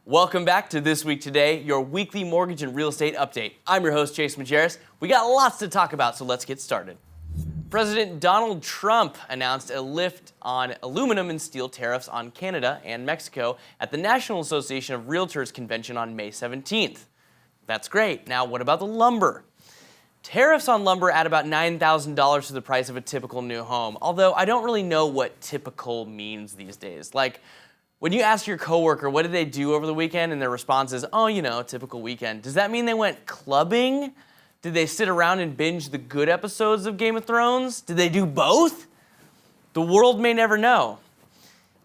Welcome back to This Week Today, your weekly mortgage and real estate update. I'm your host, Chase Majerus. We got lots to talk about, so let's get started. President Donald Trump announced a lift on aluminum and steel tariffs on Canada and Mexico at the National Association of Realtors convention on May 17th. That's great. Now, what about the lumber? Tariffs on lumber add about $9,000 to the price of a typical new home, although I don't really know what typical means these days. Like, when you ask your coworker what did they do over the weekend and their response is, oh, you know, typical weekend, does that mean they went clubbing? Did they sit around and binge the good episodes of Game of Thrones? Did they do both? The world may never know.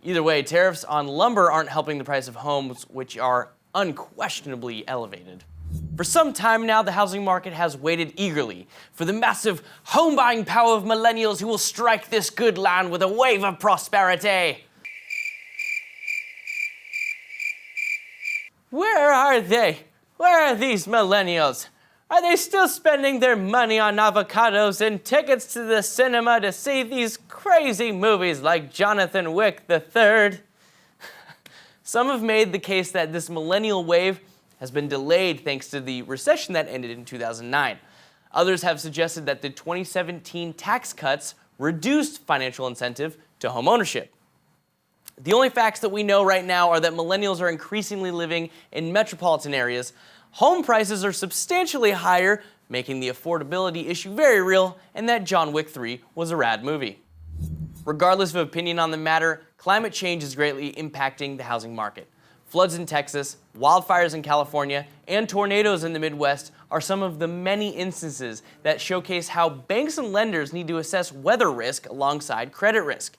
Either way, tariffs on lumber aren't helping the price of homes, which are unquestionably elevated. For some time now, the housing market has waited eagerly for the massive home buying power of millennials who will strike this good land with a wave of prosperity. Where are they? Where are these millennials? Are they still spending their money on avocados and tickets to the cinema to see these crazy movies like Jonathan Wick III? Some have made the case that this millennial wave has been delayed thanks to the recession that ended in 2009. Others have suggested that the 2017 tax cuts reduced financial incentive to homeownership. The only facts that we know right now are that millennials are increasingly living in metropolitan areas. Home prices are substantially higher, making the affordability issue very real, and that John Wick 3 was a rad movie. Regardless of opinion on the matter, climate change is greatly impacting the housing market. Floods in Texas, wildfires in California, and tornadoes in the Midwest are some of the many instances that showcase how banks and lenders need to assess weather risk alongside credit risk.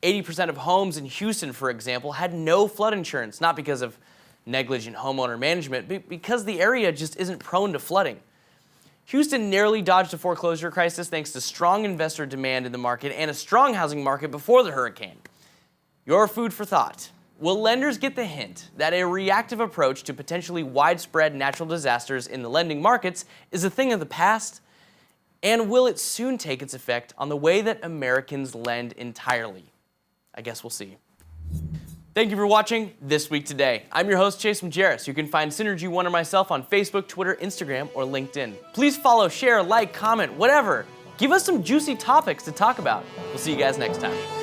80% of homes in Houston, for example, had no flood insurance, not because of negligent homeowner management, but because the area just isn't prone to flooding. Houston narrowly dodged a foreclosure crisis thanks to strong investor demand in the market and a strong housing market before the hurricane. Your food for thought. Will lenders get the hint that a reactive approach to potentially widespread natural disasters in the lending markets is a thing of the past? And will it soon take its effect on the way that Americans lend entirely? I guess we'll see. Thank you for watching This Week Today. I'm your host, Chase Majerus. You can find synergyone or myself on Facebook, Twitter, Instagram, or LinkedIn. Please follow, share, like, comment, whatever. Give us some juicy topics to talk about. We'll see you guys next time.